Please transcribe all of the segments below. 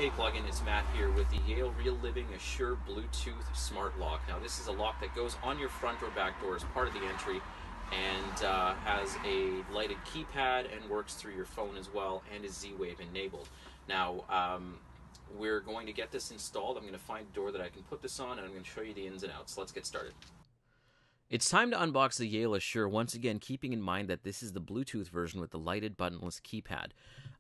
Hey plugin, it's Matt here with the Yale Assure Bluetooth Smart Lock. Now this is a lock that goes on your front or back door as part of the entry and has a lighted keypad and works through your phone as well and is Z-Wave enabled. Now we're going to get this installed. I'm going to find a door that I can put this on and I'm going to show you the ins and outs. Let's get started. It's time to unbox the Yale Assure, once again keeping in mind that this is the Bluetooth version with the lighted buttonless keypad.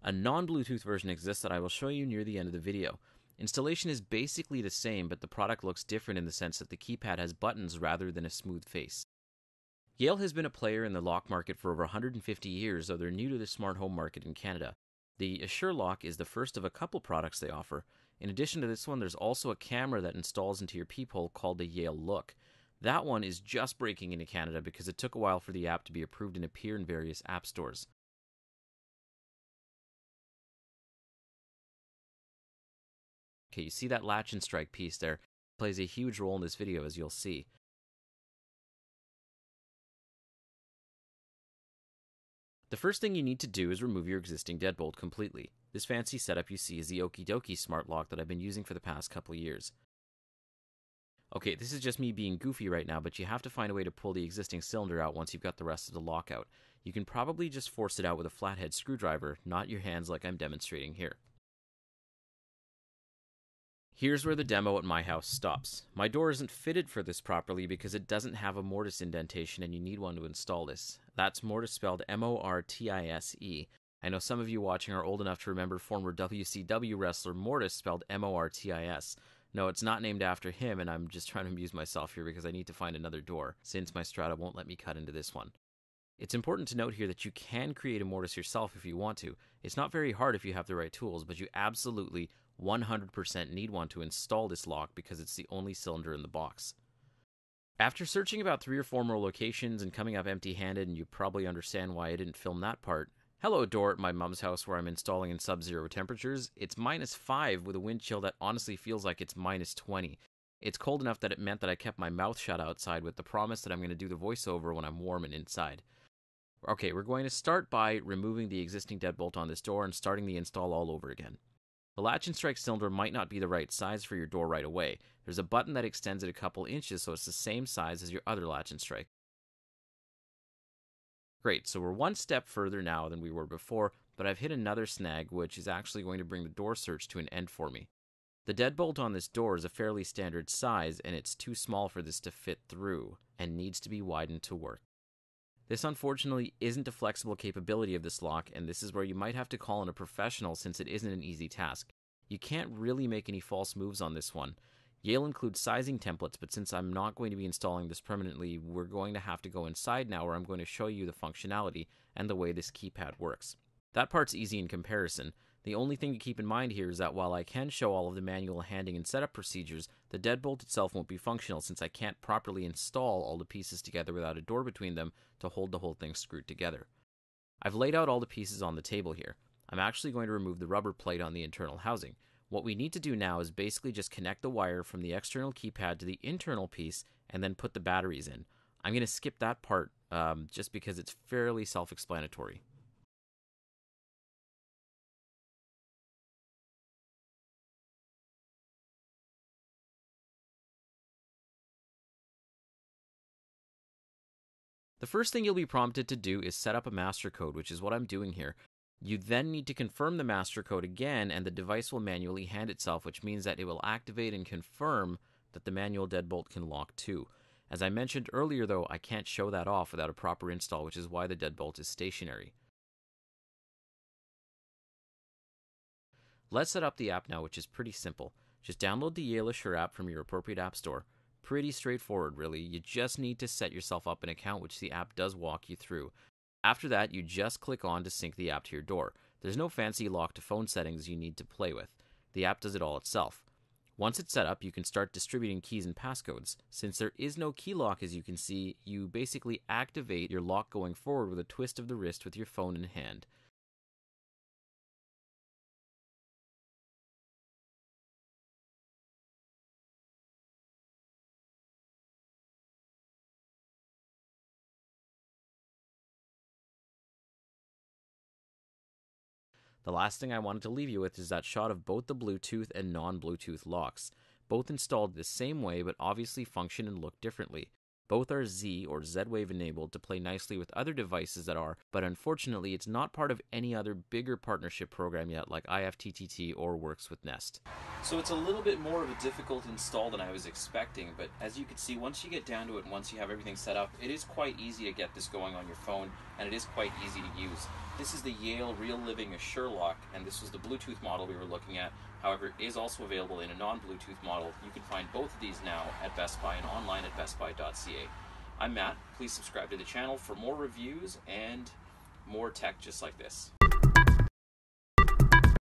A non-Bluetooth version exists that I will show you near the end of the video. Installation is basically the same, but the product looks different in the sense that the keypad has buttons rather than a smooth face. Yale has been a player in the lock market for over 150 years, though they're new to the smart home market in Canada. The Assure Lock is the first of a couple products they offer. In addition to this one, there's also a camera that installs into your peephole called the Yale Look. That one is just breaking into Canada because it took a while for the app to be approved and appear in various app stores. Okay, you see that latch and strike piece there? It plays a huge role in this video, as you'll see. The first thing you need to do is remove your existing deadbolt completely. This fancy setup you see is the Okie Dokie smart lock that I've been using for the past couple of years. Okay, this is just me being goofy right now, but you have to find a way to pull the existing cylinder out once you've got the rest of the lock out. You can probably just force it out with a flathead screwdriver, not your hands like I'm demonstrating here. Here's where the demo at my house stops. My door isn't fitted for this properly because it doesn't have a mortise indentation and you need one to install this. That's mortise spelled M-O-R-T-I-S-E. I know some of you watching are old enough to remember former WCW wrestler Mortis spelled M-O-R-T-I-S. No, it's not named after him, and I'm just trying to amuse myself here because I need to find another door, since my Strata won't let me cut into this one. It's important to note here that you can create a mortise yourself if you want to. It's not very hard if you have the right tools, but you absolutely 100% need one to install this lock because it's the only cylinder in the box. After searching about 3 or 4 more locations and coming up empty-handed, and you probably understand why I didn't film that part. Hello, door at my mom's house where I'm installing in sub-zero temperatures. It's -5 with a wind chill that honestly feels like it's -20. It's cold enough that it meant that I kept my mouth shut outside with the promise that I'm going to do the voiceover when I'm warm and inside. Okay, we're going to start by removing the existing deadbolt on this door and starting the install all over again. The latch and strike cylinder might not be the right size for your door right away. There's a button that extends it a couple inches so it's the same size as your other latch and strike. Great, so we're one step further now than we were before, but I've hit another snag which is actually going to bring the door search to an end for me. The deadbolt on this door is a fairly standard size and it's too small for this to fit through and needs to be widened to work. This unfortunately isn't a flexible capability of this lock, and this is where you might have to call in a professional since it isn't an easy task. You can't really make any false moves on this one. Yale includes sizing templates, but since I'm not going to be installing this permanently, we're going to have to go inside now where I'm going to show you the functionality and the way this keypad works. That part's easy in comparison. The only thing to keep in mind here is that while I can show all of the manual handing and setup procedures, the deadbolt itself won't be functional since I can't properly install all the pieces together without a door between them to hold the whole thing screwed together. I've laid out all the pieces on the table here. I'm actually going to remove the rubber plate on the internal housing. What we need to do now is basically just connect the wire from the external keypad to the internal piece and then put the batteries in. I'm going to skip that part just because it's fairly self-explanatory. The first thing you'll be prompted to do is set up a master code, which is what I'm doing here. You then need to confirm the master code again, and the device will manually hand itself, which means that it will activate and confirm that the manual deadbolt can lock too. As I mentioned earlier though, I can't show that off without a proper install, which is why the deadbolt is stationary. Let's set up the app now, which is pretty simple. Just download the Yale Assure app from your appropriate app store. Pretty straightforward, really. You just need to set yourself up an account, which the app does walk you through. After that, you just click on to sync the app to your door. There's no fancy lock to phone settings you need to play with. The app does it all itself. Once it's set up, you can start distributing keys and passcodes. Since there is no key lock, as you can see, you basically activate your lock going forward with a twist of the wrist with your phone in hand. The last thing I wanted to leave you with is that shot of both the Bluetooth and non-Bluetooth locks. Both installed the same way, but obviously function and look differently. Both are Z or Z-Wave enabled to play nicely with other devices that are, but unfortunately it's not part of any other bigger partnership program yet like IFTTT or works with Nest. So it's a little bit more of a difficult install than I was expecting, but as you can see, once you get down to it and once you have everything set up, it is quite easy to get this going on your phone, and it is quite easy to use. This is the Yale Real Living Assure Lock, and this was the Bluetooth model we were looking at. However, it is also available in a non-Bluetooth model. You can find both of these now at Best Buy and online at bestbuy.ca. I'm Matt. Please subscribe to the channel for more reviews and more tech just like this.